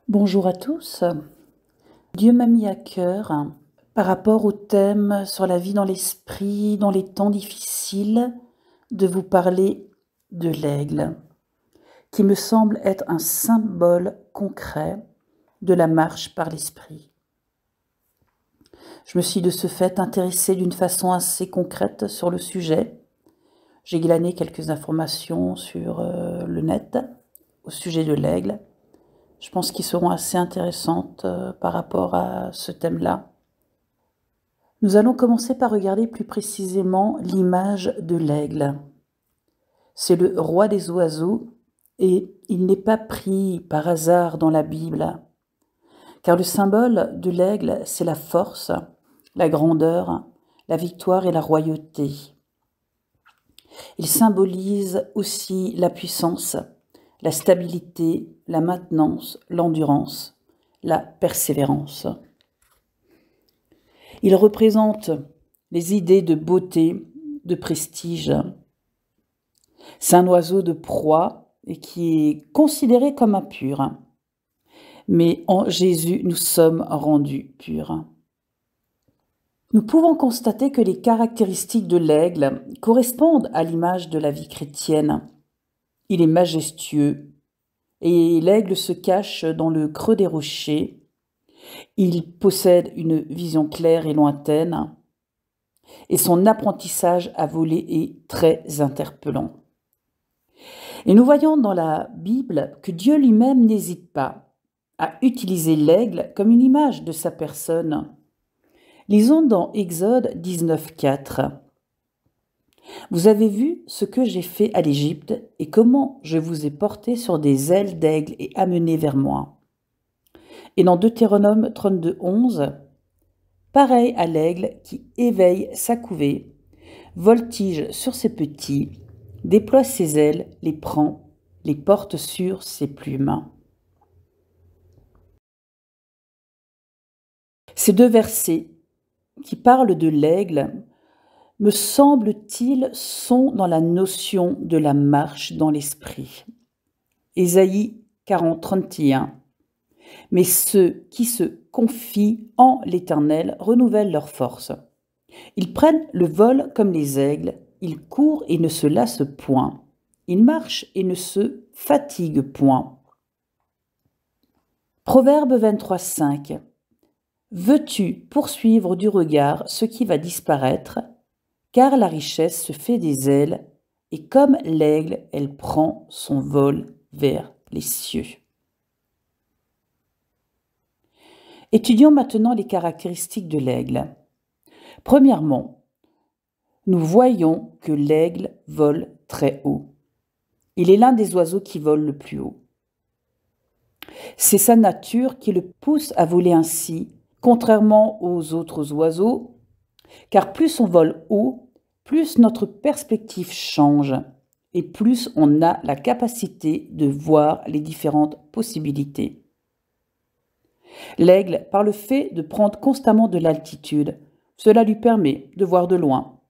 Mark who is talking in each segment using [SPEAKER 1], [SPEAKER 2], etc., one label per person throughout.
[SPEAKER 1] Bonjour à tous. Dieu m'a mis à cœur, par rapport au thème sur la vie dans l'esprit, dans les temps difficiles, de vous parler de l'aigle, qui me semble être un symbole concret de la marche par l'esprit. Je me suis de ce fait intéressée d'une façon assez concrète sur le sujet. J'ai glané quelques informations sur le net au sujet de l'aigle. Je pense qu'ils seront assez intéressantes par rapport à ce thème-là. Nous allons commencer par regarder plus précisément l'image de l'aigle. C'est le roi des oiseaux et il n'est pas pris par hasard dans la Bible, car le symbole de l'aigle, c'est la force, la grandeur, la victoire et la royauté. Il symbolise aussi la puissance, la stabilité, la maintenance, l'endurance, la persévérance. Il représente les idées de beauté, de prestige. C'est un oiseau de proie et qui est considéré comme impur. Mais en Jésus, nous sommes rendus purs. Nous pouvons constater que les caractéristiques de l'aigle correspondent à l'image de la vie chrétienne. Il est majestueux et l'aigle se cache dans le creux des rochers. Il possède une vision claire et lointaine et son apprentissage à voler est très interpellant. Et nous voyons dans la Bible que Dieu lui-même n'hésite pas à utiliser l'aigle comme une image de sa personne. Lisons dans Exode 19:4. « Vous avez vu ce que j'ai fait à l'Égypte et comment je vous ai porté sur des ailes d'aigle et amené vers moi. » Et dans Deutéronome 32:11, « Pareil à l'aigle qui éveille sa couvée, voltige sur ses petits, déploie ses ailes, les prend, les porte sur ses plumes. » Ces deux versets qui parlent de l'aigle, me semble-t-il, sont dans la notion de la marche dans l'esprit. Ésaïe 40:31. « Mais ceux qui se confient en l'Éternel renouvellent leur force. Ils prennent le vol comme les aigles, ils courent et ne se lassent point. Ils marchent et ne se fatiguent point. » Proverbe 23:5. « Veux-tu poursuivre du regard ce qui va disparaître ? Car la richesse se fait des ailes, et comme l'aigle, elle prend son vol vers les cieux. » Étudions maintenant les caractéristiques de l'aigle. Premièrement, nous voyons que l'aigle vole très haut. Il est l'un des oiseaux qui volent le plus haut. C'est sa nature qui le pousse à voler ainsi, contrairement aux autres oiseaux, car plus on vole haut, plus notre perspective change et plus on a la capacité de voir les différentes possibilités. L'aigle, par le fait de prendre constamment de l'altitude, cela lui permet de voir de loin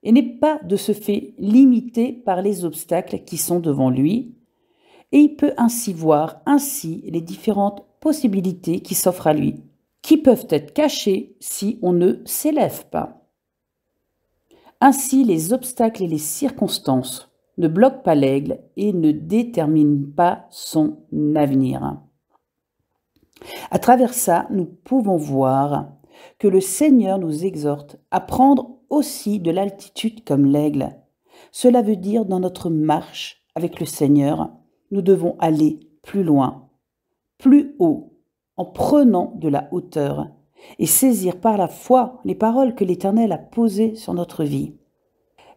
[SPEAKER 1] et n'est pas de ce fait limité par les obstacles qui sont devant lui, et il peut ainsi voir les différentes possibilités qui s'offrent à lui, qui peuvent être cachées si on ne s'élève pas. Ainsi, les obstacles et les circonstances ne bloquent pas l'aigle et ne déterminent pas son avenir. À travers ça, nous pouvons voir que le Seigneur nous exhorte à prendre aussi de l'altitude comme l'aigle. Cela veut dire, dans notre marche avec le Seigneur, nous devons aller plus loin, plus haut, en prenant de la hauteur et saisir par la foi les paroles que l'Éternel a posées sur notre vie.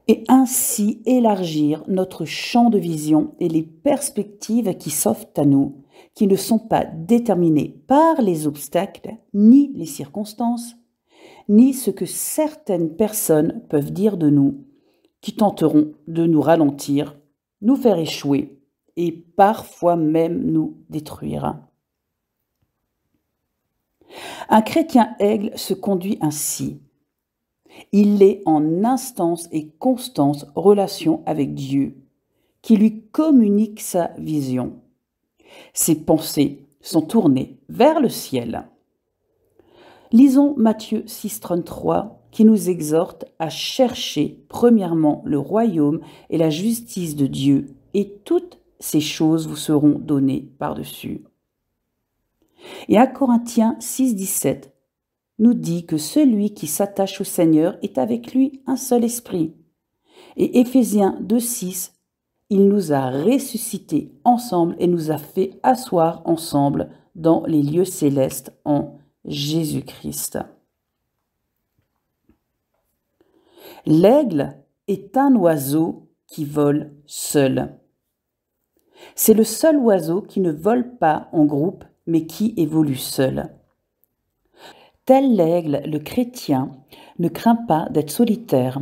[SPEAKER 1] Et ainsi élargir notre champ de vision et les perspectives qui s'offrent à nous, qui ne sont pas déterminées par les obstacles, ni les circonstances, ni ce que certaines personnes peuvent dire de nous, qui tenteront de nous ralentir, nous faire échouer et parfois même nous détruire. Un chrétien aigle se conduit ainsi. Il est en instance et constante relation avec Dieu, qui lui communique sa vision. Ses pensées sont tournés vers le ciel. Lisons Matthieu 6,33 qui nous exhorte à chercher premièrement le royaume et la justice de Dieu, et toutes ces choses vous seront données par-dessus. Et 1 Corinthiens 6,17 nous dit que celui qui s'attache au Seigneur est avec lui un seul esprit. Et Éphésiens 2,6, il nous a ressuscités ensemble et nous a fait asseoir ensemble dans les lieux célestes en Jésus-Christ. L'aigle est un oiseau qui vole seul. C'est le seul oiseau qui ne vole pas en groupe, mais qui évolue seul. Tel l'aigle, le chrétien ne craint pas d'être solitaire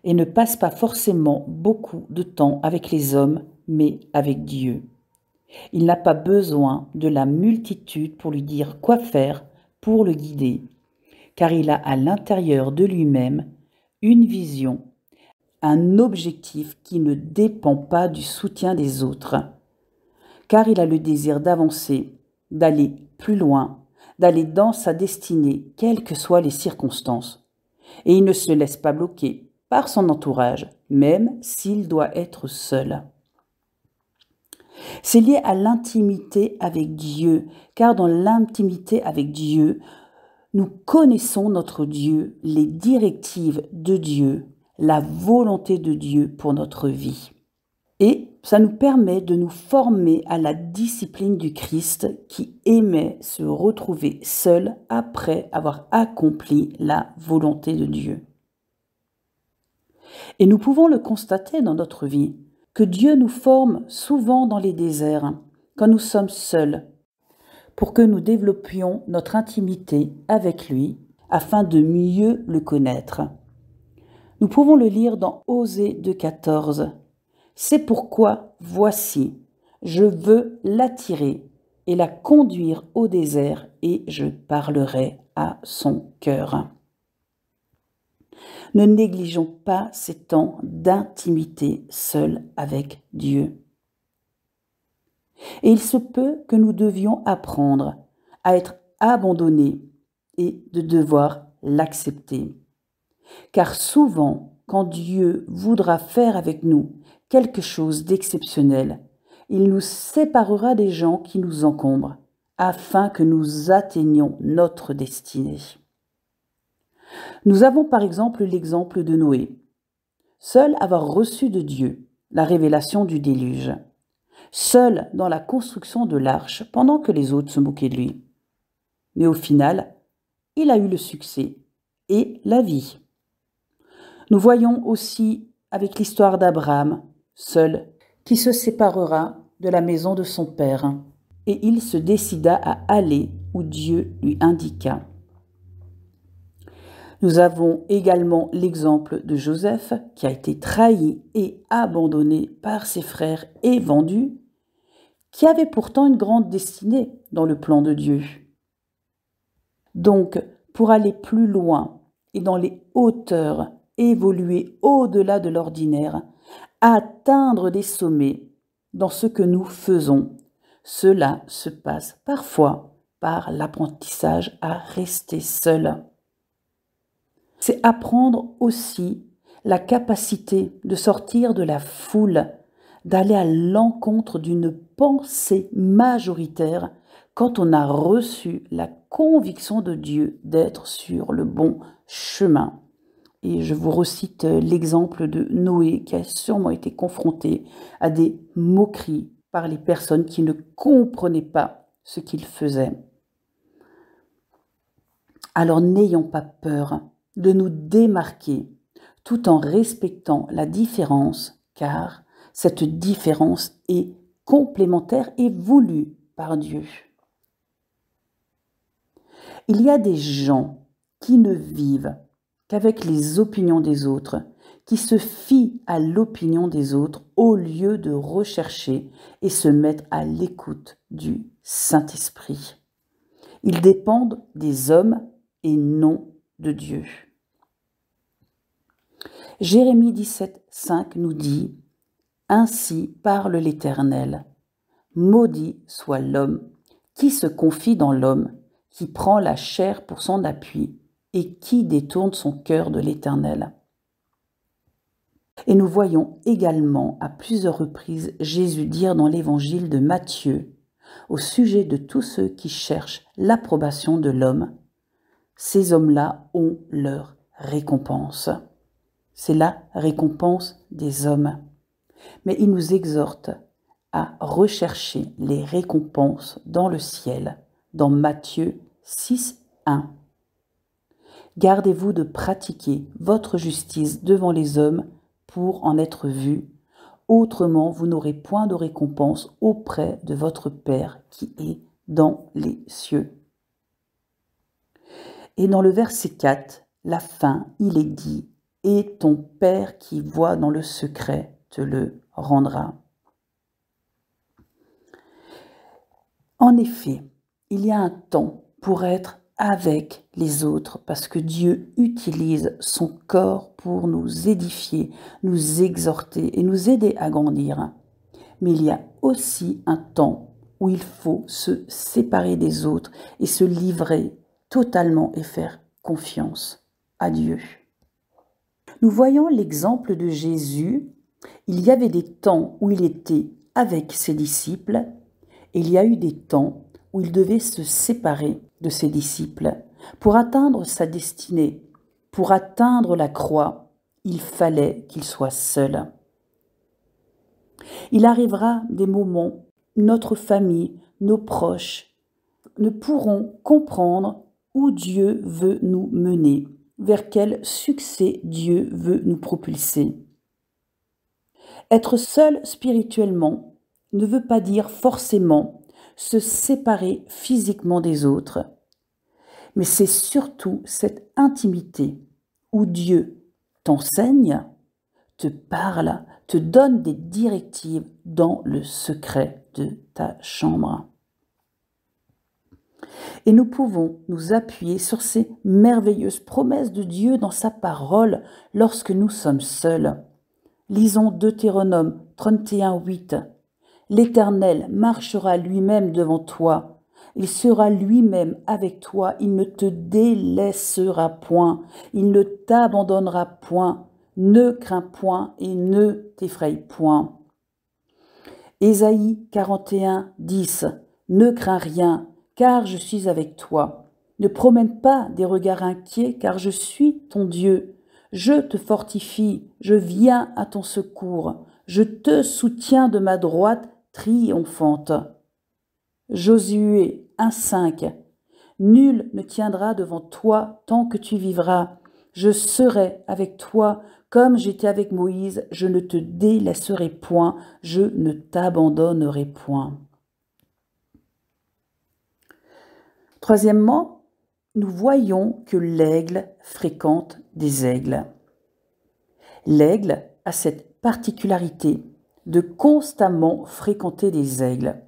[SPEAKER 1] et ne passe pas forcément beaucoup de temps avec les hommes, mais avec Dieu. Il n'a pas besoin de la multitude pour lui dire quoi faire, pour le guider, car il a à l'intérieur de lui-même une vision, un objectif qui ne dépend pas du soutien des autres, car il a le désir d'avancer, d'aller plus loin, d'aller dans sa destinée, quelles que soient les circonstances. Et il ne se laisse pas bloquer par son entourage, même s'il doit être seul. C'est lié à l'intimité avec Dieu, car dans l'intimité avec Dieu, nous connaissons notre Dieu, les directives de Dieu, la volonté de Dieu pour notre vie. Et ça nous permet de nous former à la discipline du Christ qui aimait se retrouver seul après avoir accompli la volonté de Dieu. Et nous pouvons le constater dans notre vie, que Dieu nous forme souvent dans les déserts, quand nous sommes seuls, pour que nous développions notre intimité avec lui, afin de mieux le connaître. Nous pouvons le lire dans Osée 2,14. C'est pourquoi, voici, je veux l'attirer et la conduire au désert, et je parlerai à son cœur. Ne négligeons pas ces temps d'intimité seul avec Dieu. Et il se peut que nous devions apprendre à être abandonnés et de devoir l'accepter. Car souvent, quand Dieu voudra faire avec nous quelque chose d'exceptionnel, il nous séparera des gens qui nous encombrent, afin que nous atteignions notre destinée. Nous avons par exemple l'exemple de Noé, seul avoir reçu de Dieu la révélation du déluge, seul dans la construction de l'arche pendant que les autres se moquaient de lui. Mais au final, il a eu le succès et la vie. Nous voyons aussi avec l'histoire d'Abraham, seul, qui se séparera de la maison de son père, et il se décida à aller où Dieu lui indiqua. Nous avons également l'exemple de Joseph, qui a été trahi et abandonné par ses frères et vendu, qui avait pourtant une grande destinée dans le plan de Dieu. Donc, pour aller plus loin et dans les hauteurs, évoluer au-delà de l'ordinaire, atteindre des sommets dans ce que nous faisons, cela se passe parfois par l'apprentissage à rester seul. C'est apprendre aussi la capacité de sortir de la foule, d'aller à l'encontre d'une pensée majoritaire quand on a reçu la conviction de Dieu d'être sur le bon chemin. Et je vous recite l'exemple de Noé qui a sûrement été confronté à des moqueries par les personnes qui ne comprenaient pas ce qu'il faisait. Alors n'ayons pas peur de nous démarquer tout en respectant la différence, car cette différence est complémentaire et voulue par Dieu. Il y a des gens qui ne vivent qu'avec les opinions des autres, qui se fient à l'opinion des autres au lieu de rechercher et se mettre à l'écoute du Saint-Esprit. Ils dépendent des hommes et non de Dieu. Jérémie 17,5 nous dit « Ainsi parle l'Éternel, maudit soit l'homme Qui se confie dans l'homme, qui prend la chair pour son appui, et qui détourne son cœur de l'Éternel? Et nous voyons également à plusieurs reprises Jésus dire dans l'évangile de Matthieu, au sujet de tous ceux qui cherchent l'approbation de l'homme, ces hommes-là ont leur récompense. C'est la récompense des hommes. Mais il nous exhorte à rechercher les récompenses dans le ciel, dans Matthieu 6, 1. Gardez-vous de pratiquer votre justice devant les hommes pour en être vus, autrement vous n'aurez point de récompense auprès de votre Père qui est dans les cieux. Et dans le verset 4, la fin, il est dit, « Et ton Père qui voit dans le secret te le rendra. » En effet, il y a un temps pour être avec les autres parce que Dieu utilise son corps pour nous édifier, nous exhorter et nous aider à grandir. Mais il y a aussi un temps où il faut se séparer des autres et se livrer totalement et faire confiance à Dieu. Nous voyons l'exemple de Jésus. Il y avait des temps où il était avec ses disciples et il y a eu des temps où il devait se séparer de ses disciples. Pour atteindre sa destinée, pour atteindre la croix, il fallait qu'il soit seul. Il arrivera des moments où notre famille, nos proches, ne pourront comprendre où Dieu veut nous mener, vers quel succès Dieu veut nous propulser. Être seul spirituellement ne veut pas dire forcément se séparer physiquement des autres, mais c'est surtout cette intimité où Dieu t'enseigne, te parle, te donne des directives dans le secret de ta chambre. Et nous pouvons nous appuyer sur ces merveilleuses promesses de Dieu dans sa parole lorsque nous sommes seuls. Lisons Deutéronome 31, 8. « L'Éternel marchera lui-même devant toi. Il sera lui-même avec toi. Il ne te délaissera point. Il ne t'abandonnera point. Ne crains point et ne t'effraie point. » Ésaïe 41, 10. « Ne crains rien, car je suis avec toi. Ne promène pas des regards inquiets, car je suis ton Dieu. Je te fortifie, je viens à ton secours. Je te soutiens de ma droite triomphante. » Josué 1,5. « Nul ne tiendra devant toi tant que tu vivras. Je serai avec toi comme j'étais avec Moïse. Je ne te délaisserai point, je ne t'abandonnerai point. » Troisièmement, nous voyons que l'aigle fréquente des aigles. L'aigle a cette particularité de constamment fréquenter des aigles.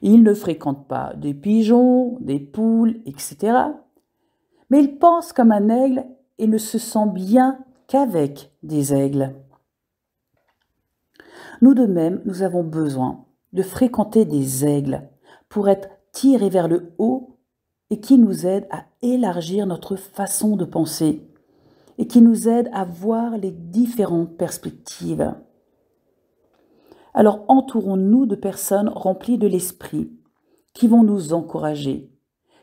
[SPEAKER 1] Il ne fréquente pas des pigeons, des poules, etc. Mais il pense comme un aigle et ne se sent bien qu'avec des aigles. Nous de même, nous avons besoin de fréquenter des aigles pour être tirés vers le haut et qui nous aident à élargir notre façon de penser et qui nous aident à voir les différentes perspectives. Alors entourons-nous de personnes remplies de l'esprit, qui vont nous encourager,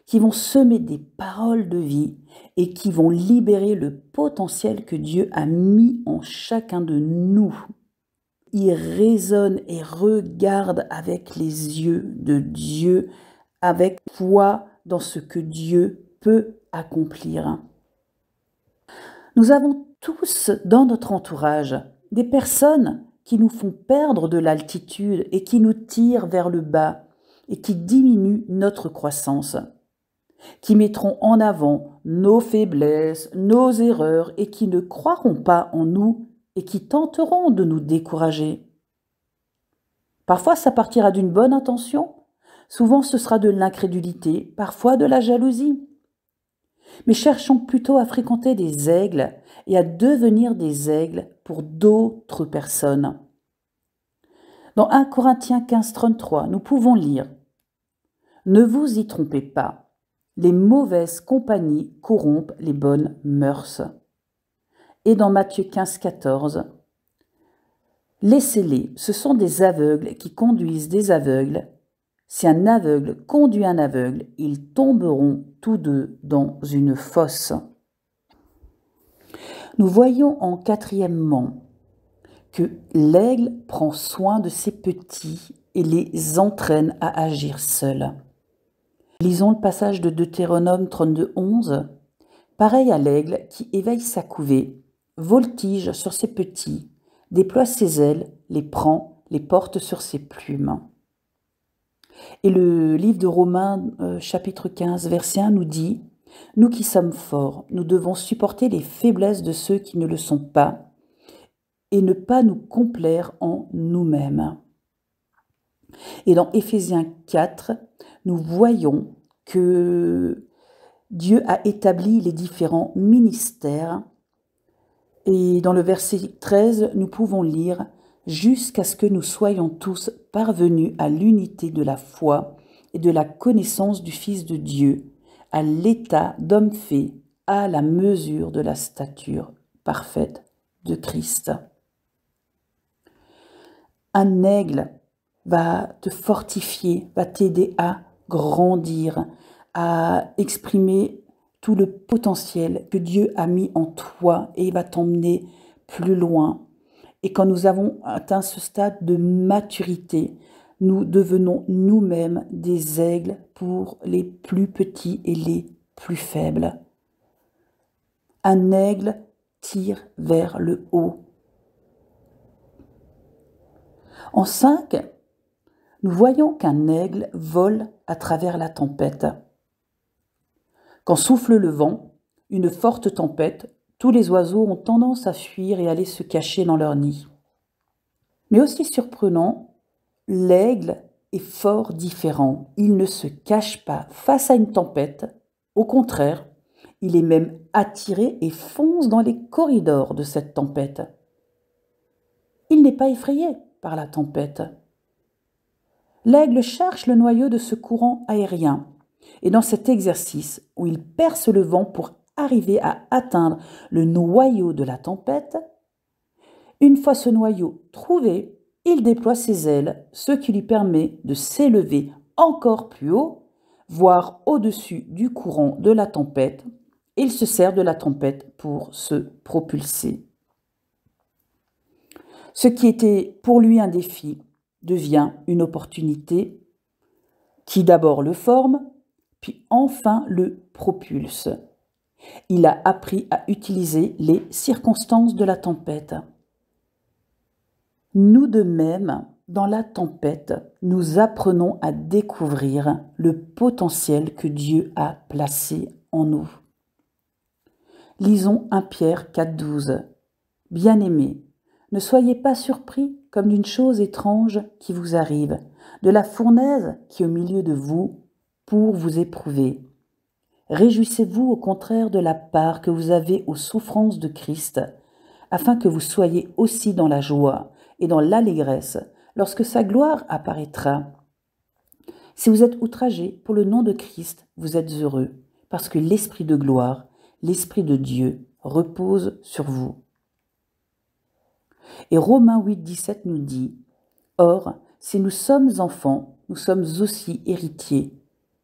[SPEAKER 1] qui vont semer des paroles de vie et qui vont libérer le potentiel que Dieu a mis en chacun de nous. Ils raisonnent et regardent avec les yeux de Dieu, avec foi dans ce que Dieu peut accomplir. Nous avons tous dans notre entourage des personnes qui nous font perdre de l'altitude et qui nous tirent vers le bas et qui diminuent notre croissance, qui mettront en avant nos faiblesses, nos erreurs et qui ne croiront pas en nous et qui tenteront de nous décourager. Parfois, ça partira d'une bonne intention, souvent ce sera de l'incrédulité, parfois de la jalousie. Mais cherchons plutôt à fréquenter des aigles et à devenir des aigles pour d'autres personnes. Dans 1 Corinthiens 15, 33, nous pouvons lire « Ne vous y trompez pas, les mauvaises compagnies corrompent les bonnes mœurs. Et dans Matthieu 15, 14, laissez-les, ce sont des aveugles qui conduisent des aveugles. Si un aveugle conduit un aveugle, ils tomberont tous deux dans une fosse. Nous voyons en quatrièmement que l'aigle prend soin de ses petits et les entraîne à agir seuls. Lisons le passage de Deutéronome 32, 11. Pareil à l'aigle qui éveille sa couvée, voltige sur ses petits, déploie ses ailes, les prend, les porte sur ses plumes. Et le livre de Romains, chapitre 15, verset 1 nous dit « Nous qui sommes forts, nous devons supporter les faiblesses de ceux qui ne le sont pas et ne pas nous complaire en nous-mêmes. » Et dans Éphésiens 4, nous voyons que Dieu a établi les différents ministères. Et dans le verset 13, nous pouvons lire « Jusqu'à ce que nous soyons tous parvenus à l'unité de la foi et de la connaissance du Fils de Dieu, à l'état d'homme fait, à la mesure de la stature parfaite de Christ. » Un aigle va te fortifier, va t'aider à grandir, à exprimer tout le potentiel que Dieu a mis en toi et il va t'emmener plus loin. Et quand nous avons atteint ce stade de maturité, nous devenons nous-mêmes des aigles pour les plus petits et les plus faibles. Un aigle tire vers le haut. En 5, nous voyons qu'un aigle vole à travers la tempête. Quand souffle le vent, une forte tempête, tous les oiseaux ont tendance à fuir et aller se cacher dans leur nid. Mais aussi surprenant, l'aigle est fort différent. Il ne se cache pas face à une tempête. Au contraire, il est même attiré et fonce dans les corridors de cette tempête. Il n'est pas effrayé par la tempête. L'aigle cherche le noyau de ce courant aérien. Et dans cet exercice où il perce le vent pour arriver à atteindre le noyau de la tempête, une fois ce noyau trouvé, il déploie ses ailes, ce qui lui permet de s'élever encore plus haut, voire au-dessus du courant de la tempête. Il se sert de la tempête pour se propulser. Ce qui était pour lui un défi devient une opportunité qui d'abord le forme, puis enfin le propulse. Il a appris à utiliser les circonstances de la tempête. Nous de même, dans la tempête, nous apprenons à découvrir le potentiel que Dieu a placé en nous. Lisons 1 Pierre 4,12. Bien-aimés, ne soyez pas surpris comme d'une chose étrange qui vous arrive, de la fournaise qui est au milieu de vous pour vous éprouver. Réjouissez-vous au contraire de la part que vous avez aux souffrances de Christ, afin que vous soyez aussi dans la joie et dans l'allégresse lorsque sa gloire apparaîtra. Si vous êtes outragés pour le nom de Christ, vous êtes heureux, parce que l'Esprit de gloire, l'Esprit de Dieu repose sur vous. Et Romains 8, 17 nous dit « Or, si nous sommes enfants, nous sommes aussi héritiers,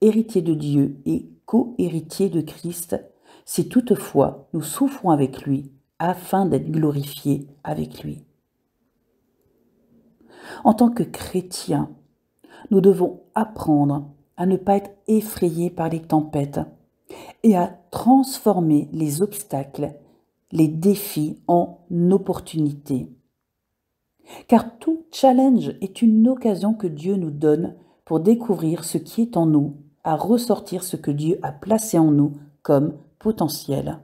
[SPEAKER 1] héritiers de Dieu et co-héritiers de Christ, si toutefois nous souffrons avec lui, afin d'être glorifiés avec lui. » En tant que chrétiens, nous devons apprendre à ne pas être effrayés par les tempêtes et à transformer les obstacles, les défis en opportunités. Car tout challenge est une occasion que Dieu nous donne pour découvrir ce qui est en nous, à ressortir ce que Dieu a placé en nous comme potentiel.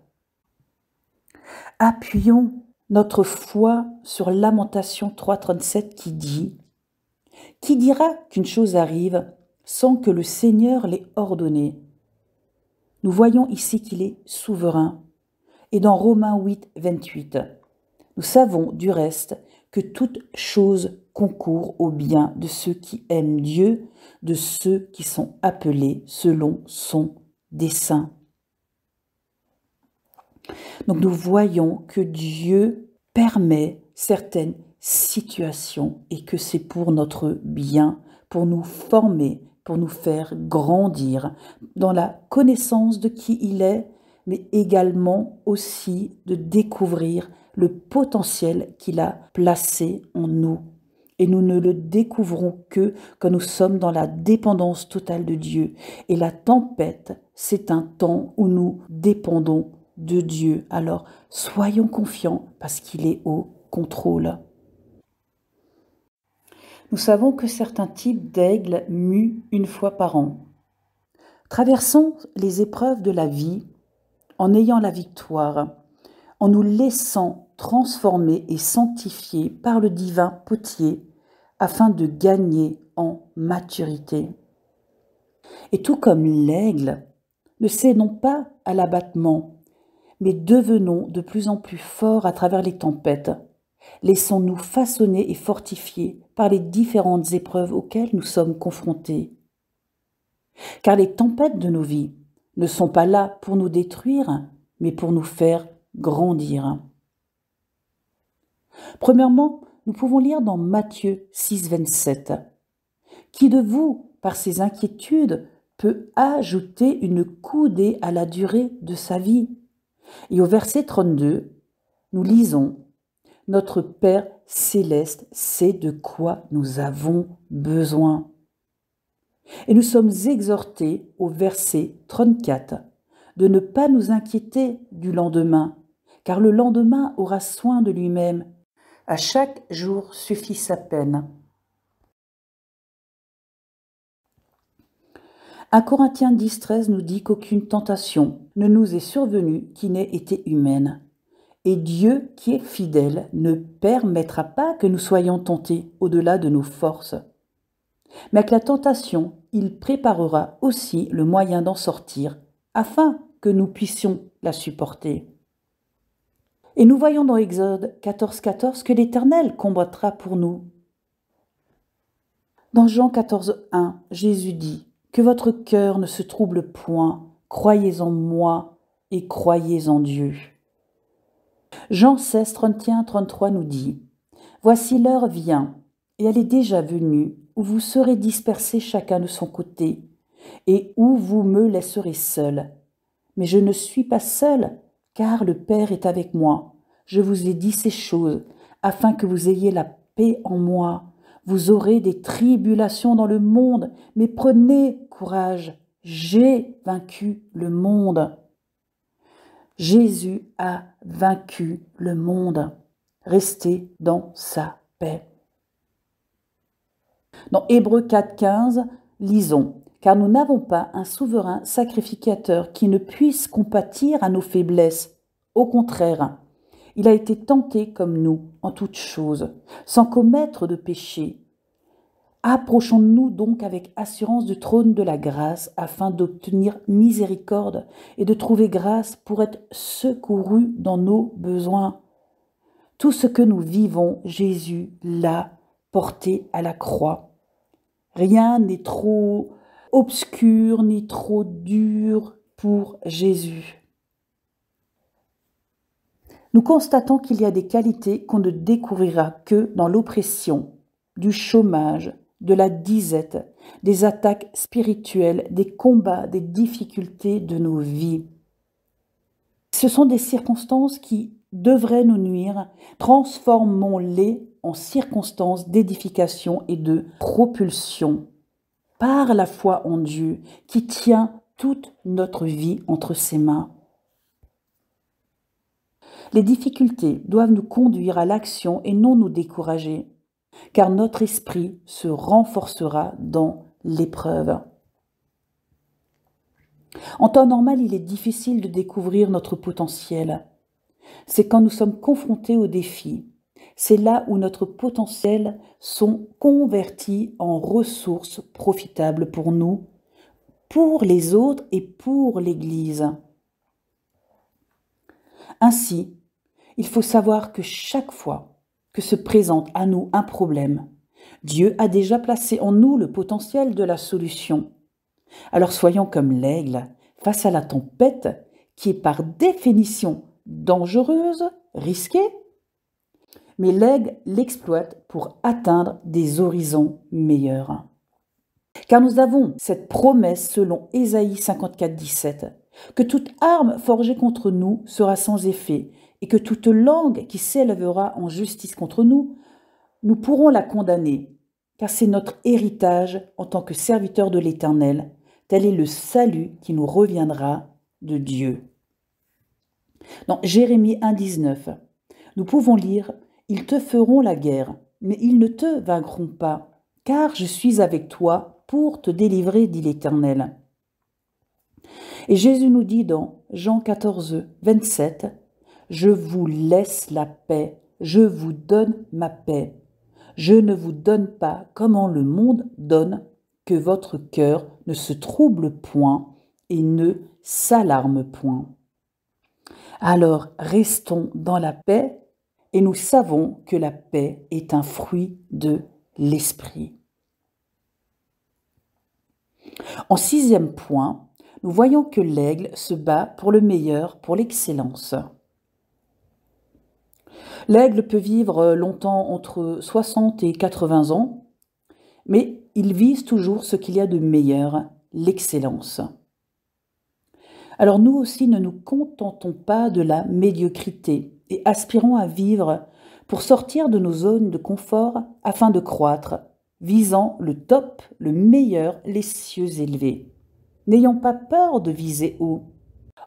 [SPEAKER 1] Appuyons notre foi sur Lamentation 3,37 qui dit « Qui dira qu'une chose arrive sans que le Seigneur l'ait ordonnée ?» Nous voyons ici qu'il est souverain. Et dans Romains 8, 28, nous savons du reste que toute chose concourt au bien de ceux qui aiment Dieu, de ceux qui sont appelés selon son dessein. Donc nous voyons que Dieu permet certaines situations et que c'est pour notre bien, pour nous former, pour nous faire grandir dans la connaissance de qui il est, mais également aussi de découvrir le potentiel qu'il a placé en nous. Et nous ne le découvrons que quand nous sommes dans la dépendance totale de Dieu. Et la tempête, c'est un temps où nous dépendons de Dieu. Alors, soyons confiants parce qu'il est au contrôle. Nous savons que certains types d'aigles muent une fois par an. Traversons les épreuves de la vie en ayant la victoire, en nous laissant transformer et sanctifier par le divin potier afin de gagner en maturité. Et tout comme l'aigle, ne cédons pas à l'abattement, mais devenons de plus en plus forts à travers les tempêtes. Laissons-nous façonner et fortifier par les différentes épreuves auxquelles nous sommes confrontés. Car les tempêtes de nos vies ne sont pas là pour nous détruire, mais pour nous faire grandir. Premièrement, nous pouvons lire dans Matthieu 6, 27. « Qui de vous, par ses inquiétudes, peut ajouter une coudée à la durée de sa vie ?» Et au verset 32, nous lisons « Notre Père céleste sait de quoi nous avons besoin. » Et nous sommes exhortés au verset 34 de ne pas nous inquiéter du lendemain, car le lendemain aura soin de lui-même. À chaque jour suffit sa peine. 1 Corinthiens 10, 13 nous dit qu'aucune tentation ne nous est survenue qui n'ait été humaine. Et Dieu, qui est fidèle, ne permettra pas que nous soyons tentés au-delà de nos forces. Mais avec la tentation, il préparera aussi le moyen d'en sortir, afin que nous puissions la supporter. Et nous voyons dans Exode 14, 14 que l'Éternel combattra pour nous. Dans Jean 14, 1, Jésus dit « Que votre cœur ne se trouble point, croyez en moi et croyez en Dieu. » Jean 16, 31, 33 nous dit « Voici l'heure vient, et elle est déjà venue, où vous serez dispersés chacun de son côté, et où vous me laisserez seul. Mais je ne suis pas seul, car le Père est avec moi. Je vous ai dit ces choses, afin que vous ayez la paix en moi. Vous aurez des tribulations dans le monde, mais prenez courage, j'ai vaincu le monde. » Jésus a vaincu le monde. Restez dans sa paix. Dans Hébreux 4, 15, lisons « Car nous n'avons pas un souverain sacrificateur qui ne puisse compatir à nos faiblesses. Au contraire, il a été tenté comme nous en toutes choses, sans commettre de péché. Approchons-nous donc avec assurance du trône de la grâce afin d'obtenir miséricorde et de trouver grâce pour être secourus dans nos besoins. Tout ce que nous vivons, Jésus l'a porté à la croix. Rien n'est trop obscur ni trop dur pour Jésus. Nous constatons qu'il y a des qualités qu'on ne découvrira que dans l'oppression, du chômage, de la disette, des attaques spirituelles, des combats, des difficultés de nos vies. Ce sont des circonstances qui devraient nous nuire. Transformons-les en circonstances d'édification et de propulsion par la foi en Dieu qui tient toute notre vie entre ses mains. Les difficultés doivent nous conduire à l'action et non nous décourager, car notre esprit se renforcera dans l'épreuve. En temps normal, il est difficile de découvrir notre potentiel. C'est quand nous sommes confrontés aux défis. C'est là où notre potentiel sont convertis en ressources profitables pour nous, pour les autres et pour l'Église. Ainsi, il faut savoir que chaque fois que que se présente à nous un problème, Dieu a déjà placé en nous le potentiel de la solution. Alors soyons comme l'aigle face à la tempête qui est par définition dangereuse, risquée, mais l'aigle l'exploite pour atteindre des horizons meilleurs. Car nous avons cette promesse selon Ésaïe 54, 17, que toute arme forgée contre nous sera sans effet, et que toute langue qui s'élèvera en justice contre nous, nous pourrons la condamner, car c'est notre héritage en tant que serviteurs de l'Éternel. Tel est le salut qui nous reviendra de Dieu. Dans Jérémie 1, 19, nous pouvons lire « Ils te feront la guerre, mais ils ne te vaincront pas, car je suis avec toi pour te délivrer, dit l'Éternel. » Et Jésus nous dit dans Jean 14, 27, « Je vous laisse la paix, je vous donne ma paix. Je ne vous donne pas comme le monde donne, que votre cœur ne se trouble point et ne s'alarme point. » Alors restons dans la paix et nous savons que la paix est un fruit de l'esprit. En 6e point, nous voyons que l'aigle se bat pour le meilleur, pour l'excellence. L'aigle peut vivre longtemps entre 60 et 80 ans, mais il vise toujours ce qu'il y a de meilleur, l'excellence. Alors nous aussi ne nous contentons pas de la médiocrité et aspirons à vivre pour sortir de nos zones de confort afin de croître, visant le top, le meilleur, les cieux élevés. N'ayons pas peur de viser haut,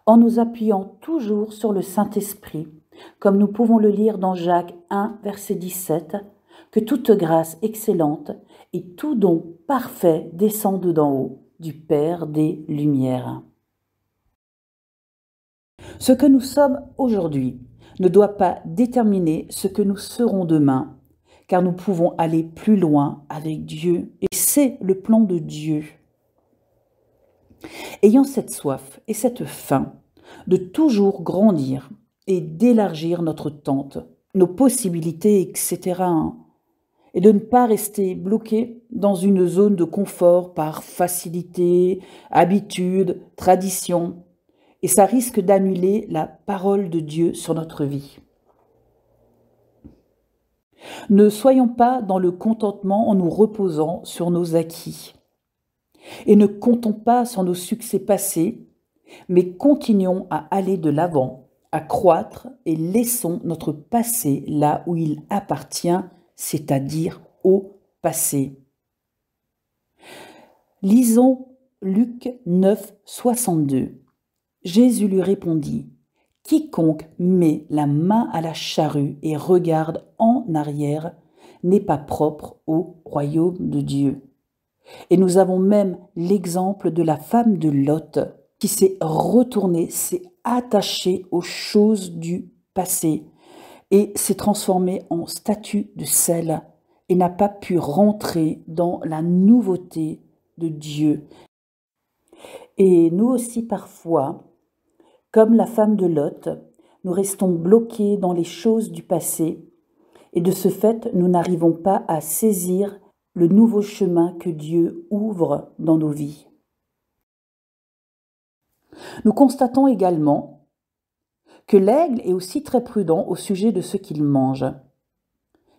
[SPEAKER 1] en nous appuyant toujours sur le Saint-Esprit, comme nous pouvons le lire dans Jacques 1, verset 17, que toute grâce excellente et tout don parfait descendent d'en haut, du Père des Lumières. Ce que nous sommes aujourd'hui ne doit pas déterminer ce que nous serons demain, car nous pouvons aller plus loin avec Dieu, et c'est le plan de Dieu. Ayant cette soif et cette faim de toujours grandir et d'élargir notre tente, nos possibilités, etc., et de ne pas rester bloqué dans une zone de confort par facilité, habitude, tradition, et ça risque d'annuler la parole de Dieu sur notre vie. Ne soyons pas dans le contentement en nous reposant sur nos acquis. Et ne comptons pas sur nos succès passés, mais continuons à aller de l'avant, à croître et laissons notre passé là où il appartient, c'est-à-dire au passé. Lisons Luc 9, 62. Jésus lui répondit, « Quiconque met la main à la charrue et regarde en arrière n'est pas propre au royaume de Dieu. » Et nous avons même l'exemple de la femme de Lot qui s'est retournée, s'est attachée aux choses du passé et s'est transformée en statue de sel et n'a pas pu rentrer dans la nouveauté de Dieu. Et nous aussi parfois, comme la femme de Lot, nous restons bloqués dans les choses du passé et de ce fait, nous n'arrivons pas à saisir le nouveau chemin que Dieu ouvre dans nos vies. Nous constatons également que l'aigle est aussi très prudent au sujet de ce qu'il mange.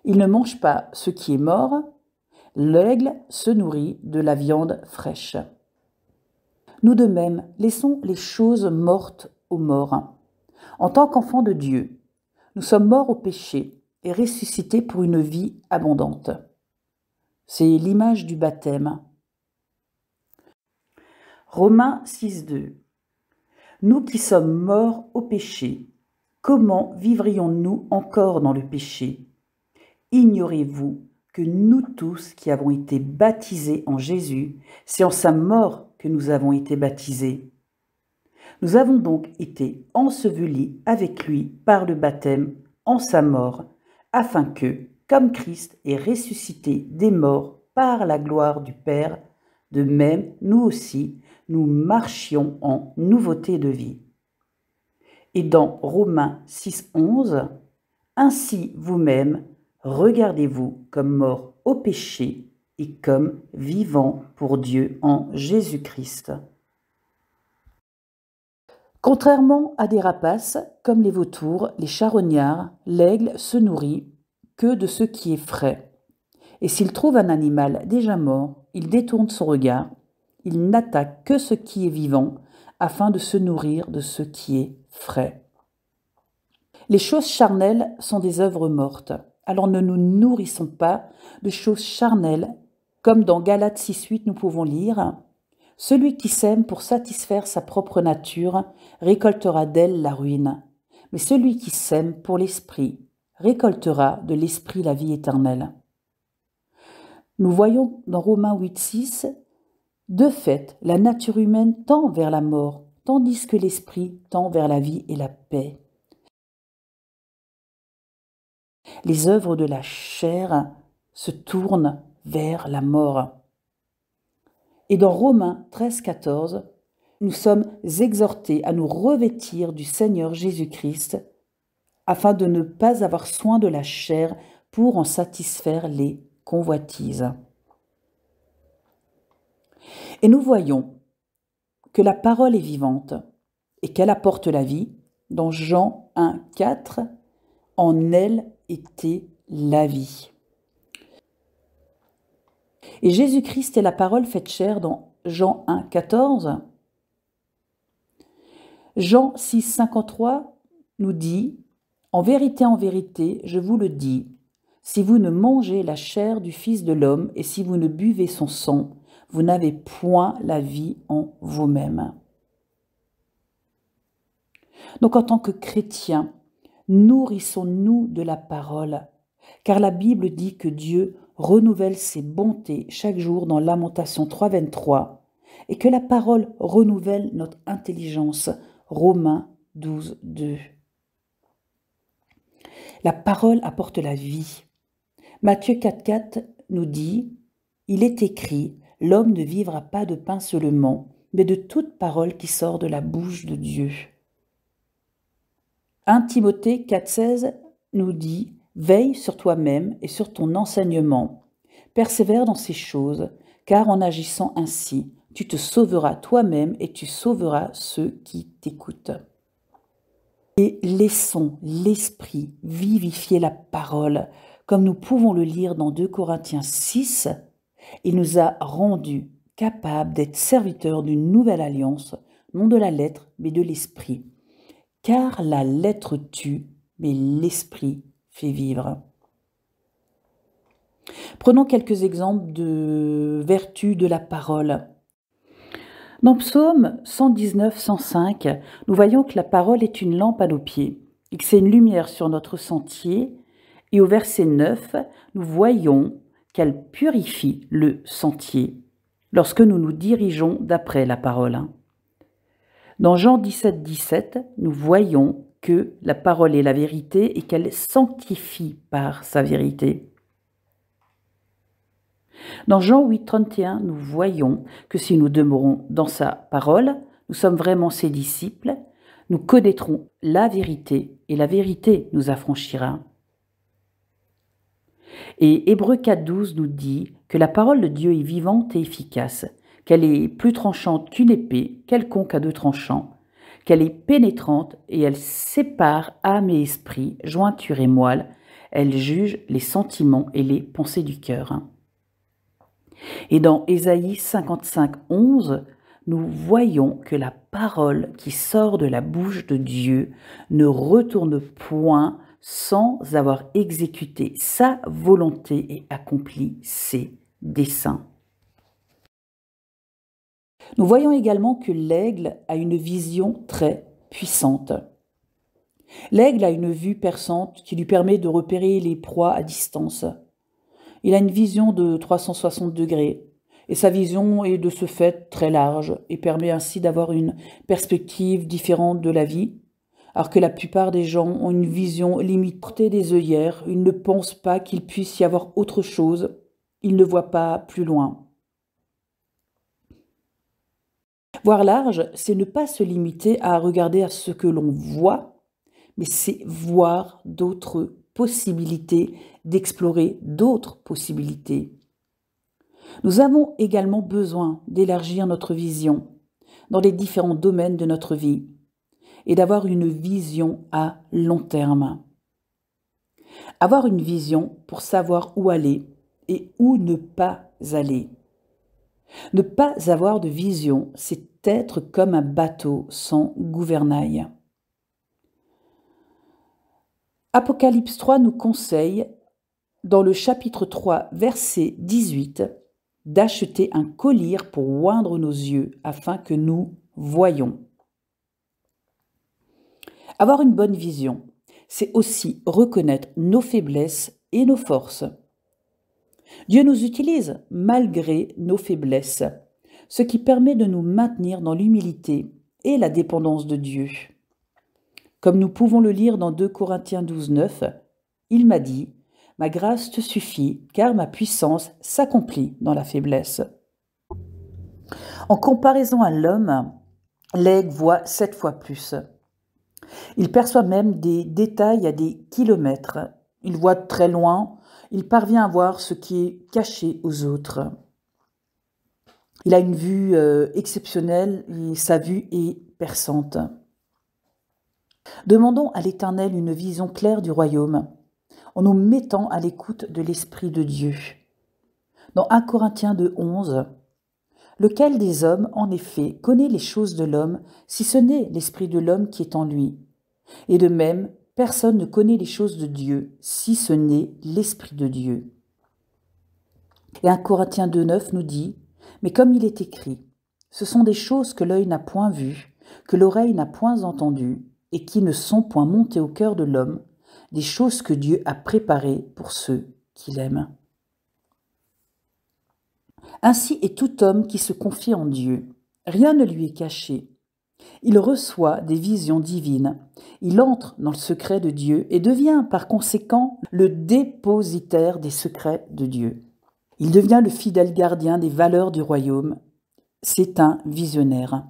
[SPEAKER 1] Il ne mange pas ce qui est mort, l'aigle se nourrit de la viande fraîche. Nous de même, laissons les choses mortes aux morts. En tant qu'enfants de Dieu, nous sommes morts au péché et ressuscités pour une vie abondante. C'est l'image du baptême. Romains 6, 2. Nous qui sommes morts au péché, comment vivrions-nous encore dans le péché? Ignorez-vous que nous tous qui avons été baptisés en Jésus, c'est en sa mort que nous avons été baptisés. Nous avons donc été ensevelis avec lui par le baptême en sa mort, afin que, comme Christ est ressuscité des morts par la gloire du Père, de même, nous aussi, nous marchions en nouveauté de vie. Et dans Romains 6, 11, « Ainsi vous-même, regardez-vous comme mort au péché et comme vivant pour Dieu en Jésus-Christ. Contrairement à des rapaces, comme les vautours, les charognards, l'aigle se nourrit que de ce qui est frais. Et s'il trouve un animal déjà mort, il détourne son regard, il n'attaque que ce qui est vivant, afin de se nourrir de ce qui est frais. Les choses charnelles sont des œuvres mortes. Alors ne nous nourrissons pas de choses charnelles, comme dans Galates 6,8 nous pouvons lire « Celui qui sème pour satisfaire sa propre nature récoltera d'elle la ruine, mais celui qui sème pour l'esprit récoltera de l'esprit la vie éternelle. » Nous voyons dans Romains 8,6 « De fait, la nature humaine tend vers la mort, tandis que l'esprit tend vers la vie et la paix. » Les œuvres de la chair se tournent vers la mort. Et dans Romains 13,14, nous sommes exhortés à nous revêtir du Seigneur Jésus-Christ afin de ne pas avoir soin de la chair pour en satisfaire les convoitises. Et nous voyons que la parole est vivante et qu'elle apporte la vie. Dans Jean 1,4, en elle était la vie. Et Jésus-Christ est la parole faite chair dans Jean 1,14. Jean 6,53 nous dit « En vérité, je vous le dis, si vous ne mangez la chair du Fils de l'homme et si vous ne buvez son sang, vous n'avez point la vie en vous-même. » Donc en tant que chrétiens, nourrissons-nous de la parole, car la Bible dit que Dieu renouvelle ses bontés chaque jour dans Lamentation 3,23 et que la parole renouvelle notre intelligence. Romains 12,2. La parole apporte la vie. Matthieu 4,4 nous dit « Il est écrit, l'homme ne vivra pas de pain seulement, mais de toute parole qui sort de la bouche de Dieu. » 1 Timothée 4,16 nous dit « Veille sur toi-même et sur ton enseignement. Persévère dans ces choses, car en agissant ainsi, tu te sauveras toi-même et tu sauveras ceux qui t'écoutent. » Et laissons l'Esprit vivifier la parole, comme nous pouvons le lire dans 2 Corinthiens 6. Il nous a rendus capables d'être serviteurs d'une nouvelle alliance, non de la lettre, mais de l'Esprit. Car la lettre tue, mais l'Esprit fait vivre. Prenons quelques exemples de vertus de la parole. Dans Psaume 119-105, nous voyons que la parole est une lampe à nos pieds et que c'est une lumière sur notre sentier. Et au verset 9, nous voyons qu'elle purifie le sentier lorsque nous nous dirigeons d'après la parole. Dans Jean 17,17, nous voyons que la parole est la vérité et qu'elle sanctifie par sa vérité. Dans Jean 8,31, nous voyons que si nous demeurons dans sa parole, nous sommes vraiment ses disciples, nous connaîtrons la vérité et la vérité nous affranchira. Et Hébreux 4,12 nous dit que la parole de Dieu est vivante et efficace, qu'elle est plus tranchante qu'une épée, quelconque à 2 tranchants, qu'elle est pénétrante et elle sépare âme et esprit, jointure et moelle, elle juge les sentiments et les pensées du cœur. Et dans Ésaïe 55,11, nous voyons que la parole qui sort de la bouche de Dieu ne retourne point sans avoir exécuté sa volonté et accompli ses desseins. Nous voyons également que l'aigle a une vision très puissante. L'aigle a une vue perçante qui lui permet de repérer les proies à distance. Il a une vision de 360 degrés et sa vision est de ce fait très large et permet ainsi d'avoir une perspective différente de la vie, alors que la plupart des gens ont une vision limitée des œillères, ils ne pensent pas qu'il puisse y avoir autre chose, ils ne voient pas plus loin. Voir large, c'est ne pas se limiter à regarder à ce que l'on voit, mais c'est voir d'autres possibilité d'explorer d'autres possibilités. Nous avons également besoin d'élargir notre vision dans les différents domaines de notre vie et d'avoir une vision à long terme. Avoir une vision pour savoir où aller et où ne pas aller. Ne pas avoir de vision, c'est être comme un bateau sans gouvernail. Apocalypse 3 nous conseille, dans le chapitre 3, verset 18, d'acheter un collier pour oindre nos yeux afin que nous voyions. Avoir une bonne vision, c'est aussi reconnaître nos faiblesses et nos forces. Dieu nous utilise malgré nos faiblesses, ce qui permet de nous maintenir dans l'humilité et la dépendance de Dieu. Comme nous pouvons le lire dans 2 Corinthiens 12, 9, il m'a dit « Ma grâce te suffit, car ma puissance s'accomplit dans la faiblesse. » En comparaison à l'homme, l'aigle voit 7 fois plus. Il perçoit même des détails à des kilomètres. Il voit très loin, il parvient à voir ce qui est caché aux autres. Il a une vue exceptionnelle et sa vue est perçante. Demandons à l'Éternel une vision claire du royaume, en nous mettant à l'écoute de l'Esprit de Dieu. Dans 1 Corinthiens 2, 11, « Lequel des hommes, en effet, connaît les choses de l'homme, si ce n'est l'Esprit de l'homme qui est en lui? Et de même, personne ne connaît les choses de Dieu, si ce n'est l'Esprit de Dieu. » Et 1 Corinthiens 2, 9 nous dit « Mais comme il est écrit, ce sont des choses que l'œil n'a point vues, que l'oreille n'a point entendues, et qui ne sont point montées au cœur de l'homme, des choses que Dieu a préparées pour ceux qui l'aiment. » Ainsi est tout homme qui se confie en Dieu. Rien ne lui est caché. Il reçoit des visions divines. Il entre dans le secret de Dieu et devient par conséquent le dépositaire des secrets de Dieu. Il devient le fidèle gardien des valeurs du royaume. C'est un visionnaire.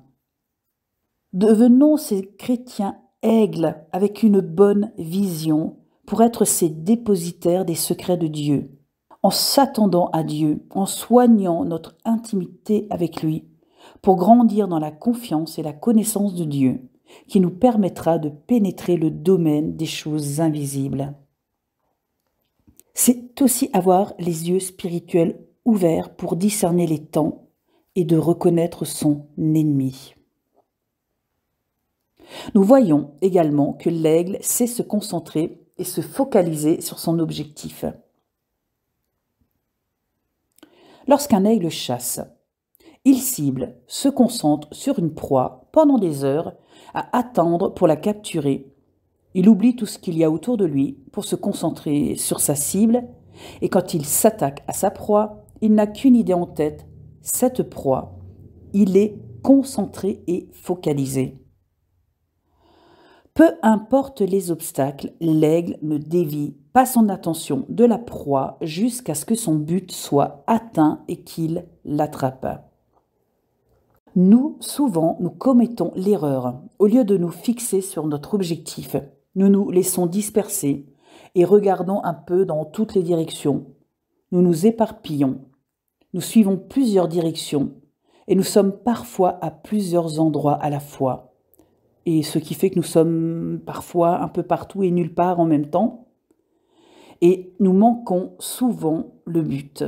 [SPEAKER 1] Devenons ces chrétiens aigles avec une bonne vision pour être ces dépositaires des secrets de Dieu, en s'attendant à Dieu, en soignant notre intimité avec lui, pour grandir dans la confiance et la connaissance de Dieu, qui nous permettra de pénétrer le domaine des choses invisibles. C'est aussi avoir les yeux spirituels ouverts pour discerner les temps et de reconnaître son ennemi. Nous voyons également que l'aigle sait se concentrer et se focaliser sur son objectif. Lorsqu'un aigle chasse, il cible, se concentre sur une proie pendant des heures à attendre pour la capturer. Il oublie tout ce qu'il y a autour de lui pour se concentrer sur sa cible, et quand il s'attaque à sa proie, il n'a qu'une idée en tête, cette proie. Il est concentré et focalisé. Peu importe les obstacles, l'aigle ne dévie pas son attention de la proie jusqu'à ce que son but soit atteint et qu'il l'attrape. Nous, souvent, nous commettons l'erreur. Au lieu de nous fixer sur notre objectif, nous nous laissons disperser et regardons un peu dans toutes les directions. Nous nous éparpillons. Nous suivons plusieurs directions et nous sommes parfois à plusieurs endroits à la fois. Et ce qui fait que nous sommes parfois un peu partout et nulle part en même temps. Et nous manquons souvent le but,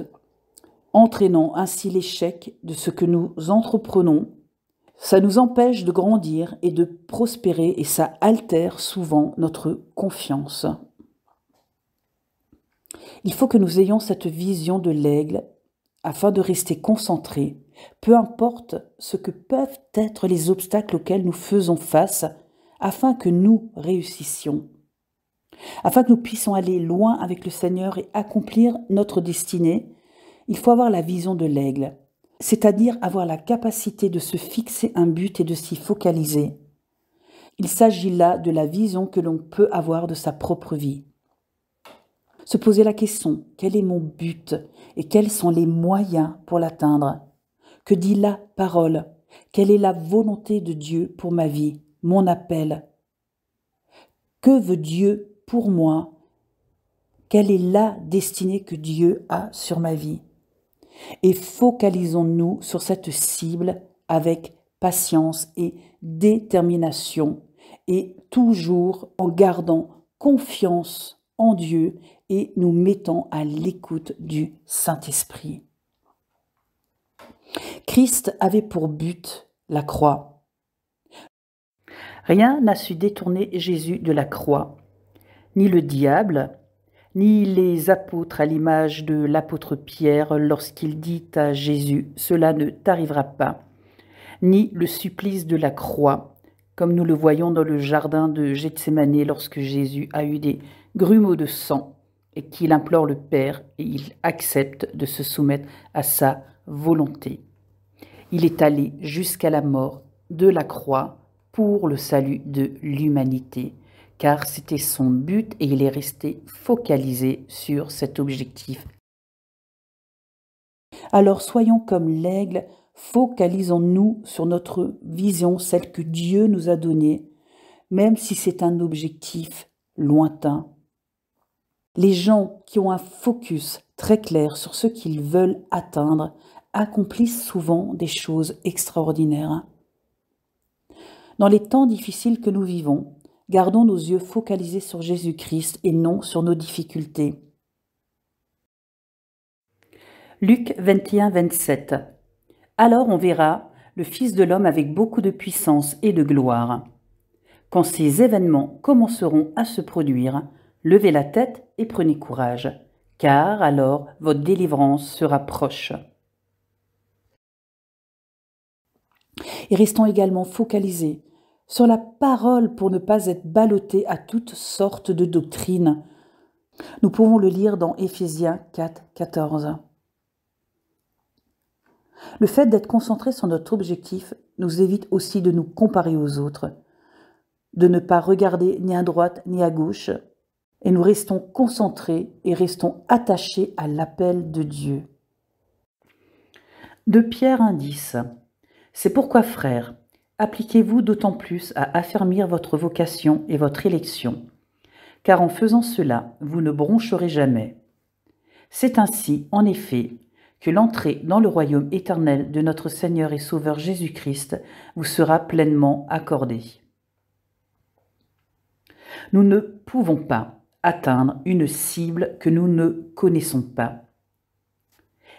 [SPEAKER 1] entraînant ainsi l'échec de ce que nous entreprenons. Ça nous empêche de grandir et de prospérer et ça altère souvent notre confiance. Il faut que nous ayons cette vision de l'aigle afin de rester concentrés, peu importe ce que peuvent être les obstacles auxquels nous faisons face, afin que nous réussissions, afin que nous puissions aller loin avec le Seigneur et accomplir notre destinée. Il faut avoir la vision de l'aigle, c'est-à-dire avoir la capacité de se fixer un but et de s'y focaliser. Il s'agit là de la vision que l'on peut avoir de sa propre vie. Se poser la question, quel est mon but et quels sont les moyens pour l'atteindre? Que dit la parole? Quelle est la volonté de Dieu pour ma vie, mon appel? Que veut Dieu pour moi? Quelle est la destinée que Dieu a sur ma vie? Et focalisons-nous sur cette cible avec patience et détermination et toujours en gardant confiance en Dieu et nous mettant à l'écoute du Saint-Esprit. Christ avait pour but la croix. Rien n'a su détourner Jésus de la croix, ni le diable, ni les apôtres à l'image de l'apôtre Pierre lorsqu'il dit à Jésus « Cela ne t'arrivera pas », ni le supplice de la croix, comme nous le voyons dans le jardin de Gethsémani lorsque Jésus a eu des grumeaux de sang et qu'il implore le Père et il accepte de se soumettre à sa volonté. Il est allé jusqu'à la mort de la croix pour le salut de l'humanité, car c'était son but et il est resté focalisé sur cet objectif. Alors soyons comme l'aigle, focalisons-nous sur notre vision, celle que Dieu nous a donnée, même si c'est un objectif lointain. Les gens qui ont un focus très clair sur ce qu'ils veulent atteindre accomplissent souvent des choses extraordinaires. Dans les temps difficiles que nous vivons, gardons nos yeux focalisés sur Jésus-Christ et non sur nos difficultés. Luc 21, 27. Alors on verra le Fils de l'homme avec beaucoup de puissance et de gloire. Quand ces événements commenceront à se produire, levez la tête et prenez courage, car alors votre délivrance sera proche. Et restons également focalisés sur la parole pour ne pas être ballottés à toutes sortes de doctrines. Nous pouvons le lire dans Éphésiens 4, 14. Le fait d'être concentré sur notre objectif nous évite aussi de nous comparer aux autres, de ne pas regarder ni à droite ni à gauche, et nous restons concentrés et restons attachés à l'appel de Dieu. De Pierre 1,10. C'est pourquoi, frères, appliquez-vous d'autant plus à affermir votre vocation et votre élection, car en faisant cela, vous ne broncherez jamais. C'est ainsi, en effet, que l'entrée dans le royaume éternel de notre Seigneur et Sauveur Jésus-Christ vous sera pleinement accordée. Nous ne pouvons pas atteindre une cible que nous ne connaissons pas.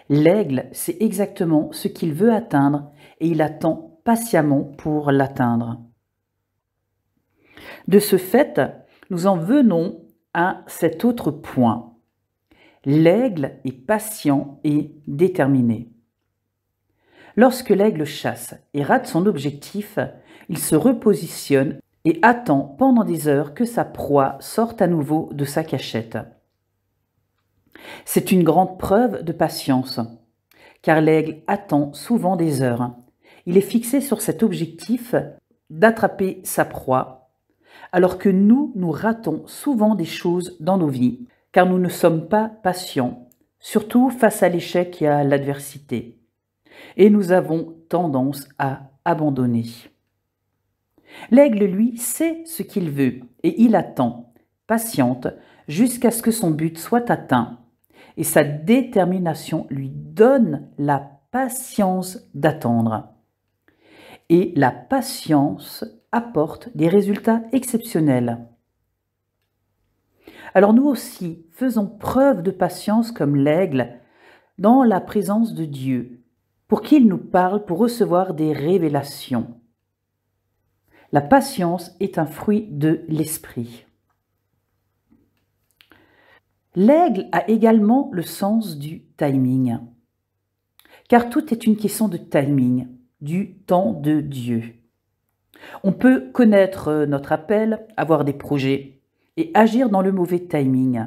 [SPEAKER 1] L'aigle sait exactement ce qu'il veut atteindre et il attend patiemment pour l'atteindre. De ce fait, nous en venons à cet autre point. L'aigle est patient et déterminé. Lorsque l'aigle chasse et rate son objectif, il se repositionne et attend pendant des heures que sa proie sorte à nouveau de sa cachette. C'est une grande preuve de patience, car l'aigle attend souvent des heures. Il est fixé sur cet objectif d'attraper sa proie, alors que nous ratons souvent des choses dans nos vies, car nous ne sommes pas patients, surtout face à l'échec et à l'adversité. Et nous avons tendance à abandonner. L'aigle, lui, sait ce qu'il veut et il attend, patiente, jusqu'à ce que son but soit atteint. Et sa détermination lui donne la patience d'attendre. Et la patience apporte des résultats exceptionnels. Alors nous aussi, faisons preuve de patience comme l'aigle dans la présence de Dieu, pour qu'il nous parle, pour recevoir des révélations. La patience est un fruit de l'esprit. L'aigle a également le sens du timing, car tout est une question de timing, du temps de Dieu. On peut connaître notre appel, avoir des projets et agir dans le mauvais timing.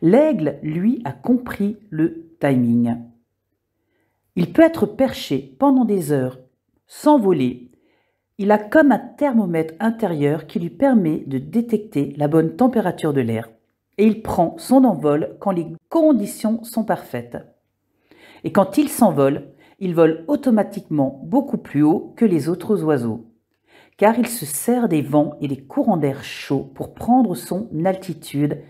[SPEAKER 1] L'aigle, lui, a compris le timing. Il peut être perché pendant des heures, s'envoler. Il a comme un thermomètre intérieur qui lui permet de détecter la bonne température de l'air. Et il prend son envol quand les conditions sont parfaites. Et quand il s'envole, il vole automatiquement beaucoup plus haut que les autres oiseaux, car il se sert des vents et des courants d'air chaud pour prendre son altitude,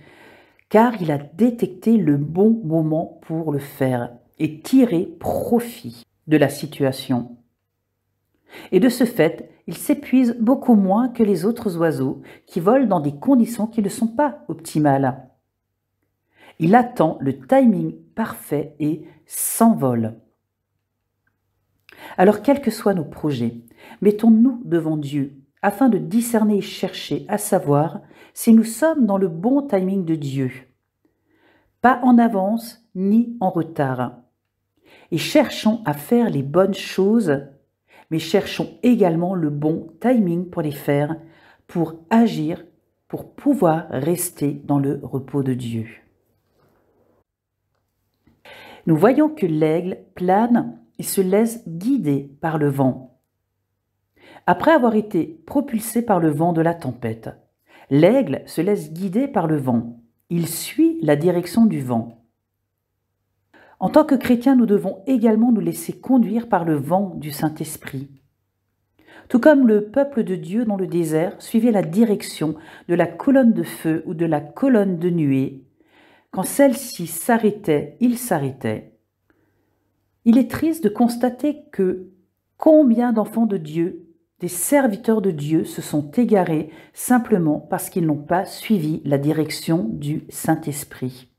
[SPEAKER 1] car il a détecté le bon moment pour le faire et tiré profit de la situation. Et de ce fait, il s'épuise beaucoup moins que les autres oiseaux qui volent dans des conditions qui ne sont pas optimales. Il attend le timing parfait et s'envole. Alors, quels que soient nos projets, mettons-nous devant Dieu afin de discerner et chercher à savoir si nous sommes dans le bon timing de Dieu. Pas en avance ni en retard. Et cherchons à faire les bonnes choses, mais cherchons également le bon timing pour les faire, pour agir, pour pouvoir rester dans le repos de Dieu. Nous voyons que l'aigle plane et se laisse guider par le vent. Après avoir été propulsé par le vent de la tempête, l'aigle se laisse guider par le vent. Il suit la direction du vent. En tant que chrétiens, nous devons également nous laisser conduire par le vent du Saint-Esprit. Tout comme le peuple de Dieu dans le désert suivait la direction de la colonne de feu ou de la colonne de nuée, quand celle-ci s'arrêtait, il s'arrêtait. Il est triste de constater que combien d'enfants de Dieu, des serviteurs de Dieu, se sont égarés simplement parce qu'ils n'ont pas suivi la direction du Saint-Esprit.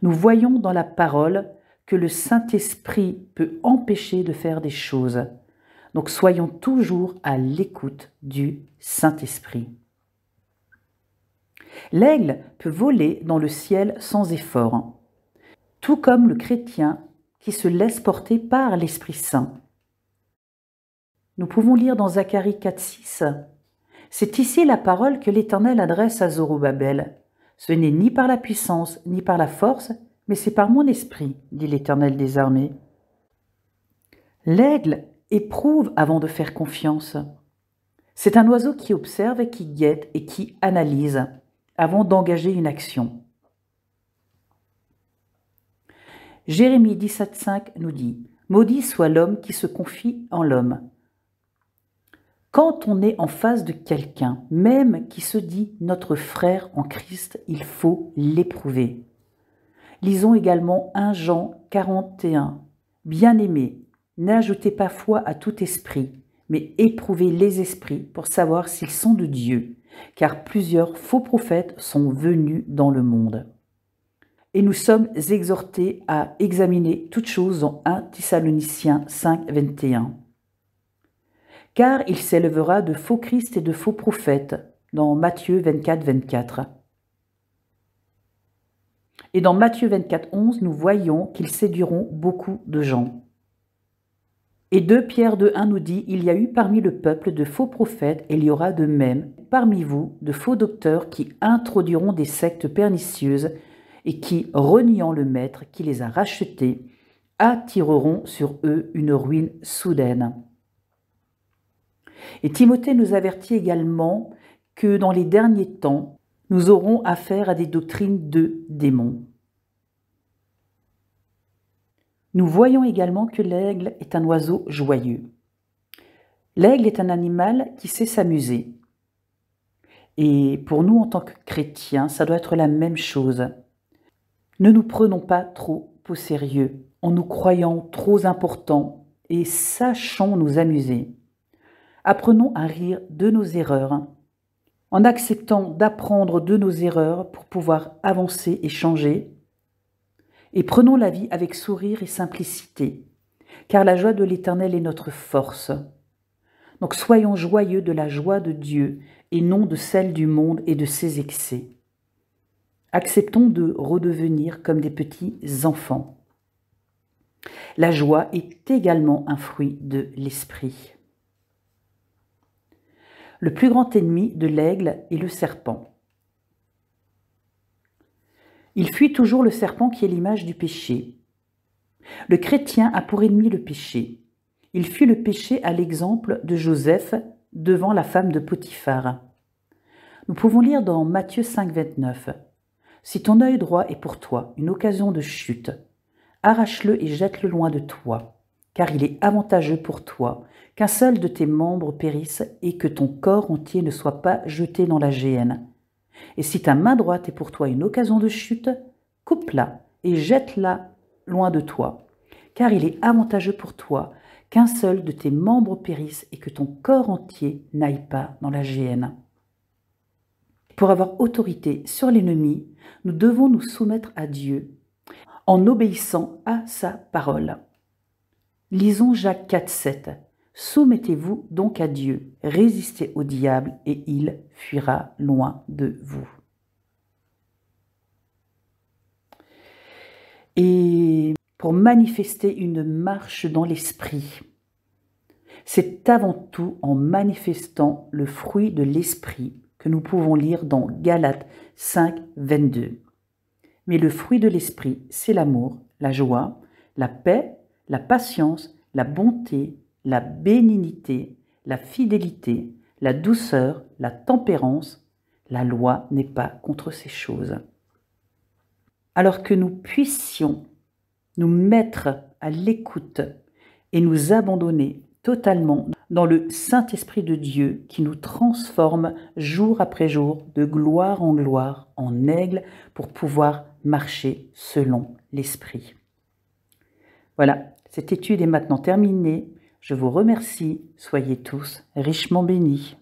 [SPEAKER 1] Nous voyons dans la parole que le Saint-Esprit peut empêcher de faire des choses. Donc soyons toujours à l'écoute du Saint-Esprit. L'aigle peut voler dans le ciel sans effort, tout comme le chrétien qui se laisse porter par l'Esprit Saint. Nous pouvons lire dans Zacharie 4,6 « C'est ici la parole que l'Éternel adresse à Zorobabel. Ce n'est ni par la puissance, ni par la force, mais c'est par mon esprit, dit l'Éternel des armées. » L'aigle éprouve avant de faire confiance. C'est un oiseau qui observe et qui guette et qui analyse avant d'engager une action. Jérémie 17,5 nous dit « Maudit soit l'homme qui se confie en l'homme. » Quand on est en face de quelqu'un, même qui se dit notre frère en Christ, il faut l'éprouver. Lisons également 1 Jean 41. « Bien-aimés, n'ajoutez pas foi à tout esprit, mais éprouvez les esprits pour savoir s'ils sont de Dieu, car plusieurs faux prophètes sont venus dans le monde. » Et nous sommes exhortés à examiner toutes choses dans 1 Thessaloniciens 5, 21. Car il s'élèvera de faux Christ et de faux prophètes, dans Matthieu 24, 24. Et dans Matthieu 24, 11, nous voyons qu'ils séduiront beaucoup de gens. Et 2 Pierre 2, 1 nous dit « Il y a eu parmi le peuple de faux prophètes, et il y aura de même parmi vous de faux docteurs qui introduiront des sectes pernicieuses et qui, reniant le Maître qui les a rachetés, attireront sur eux une ruine soudaine. » Et Timothée nous avertit également que dans les derniers temps, nous aurons affaire à des doctrines de démons. Nous voyons également que l'aigle est un oiseau joyeux. L'aigle est un animal qui sait s'amuser. Et pour nous, en tant que chrétiens, ça doit être la même chose. Ne nous prenons pas trop au sérieux, en nous croyant trop importants, et sachons nous amuser. Apprenons à rire de nos erreurs, en acceptant d'apprendre de nos erreurs pour pouvoir avancer et changer. Et prenons la vie avec sourire et simplicité, car la joie de l'Éternel est notre force. Donc soyons joyeux de la joie de Dieu et non de celle du monde et de ses excès. Acceptons de redevenir comme des petits enfants. La joie est également un fruit de l'esprit. Le plus grand ennemi de l'aigle est le serpent. Il fuit toujours le serpent qui est l'image du péché. Le chrétien a pour ennemi le péché. Il fuit le péché à l'exemple de Joseph devant la femme de Potiphar. Nous pouvons lire dans Matthieu 5, 29. « Si ton œil droit est pour toi une occasion de chute, arrache-le et jette-le loin de toi, car il est avantageux pour toi qu'un seul de tes membres périsse et que ton corps entier ne soit pas jeté dans la géhenne. Et si ta main droite est pour toi une occasion de chute, coupe-la et jette-la loin de toi, car il est avantageux pour toi qu'un seul de tes membres périsse et que ton corps entier n'aille pas dans la géhenne. Pour avoir autorité sur l'ennemi, nous devons nous soumettre à Dieu en obéissant à sa parole. Lisons Jacques 4,7. Soumettez-vous donc à Dieu, résistez au diable et il fuira loin de vous. Et pour manifester une marche dans l'esprit, c'est avant tout en manifestant le fruit de l'esprit que nous pouvons lire dans Galates 5, 22. Mais le fruit de l'esprit, c'est l'amour, la joie, la paix, la patience, la bonté, la bénignité, la fidélité, la douceur, la tempérance. La loi n'est pas contre ces choses. Alors que nous puissions nous mettre à l'écoute et nous abandonner totalement dans le Saint-Esprit de Dieu qui nous transforme jour après jour de gloire en aigle pour pouvoir marcher selon l'Esprit. Voilà, cette étude est maintenant terminée. Je vous remercie. Soyez tous richement bénis.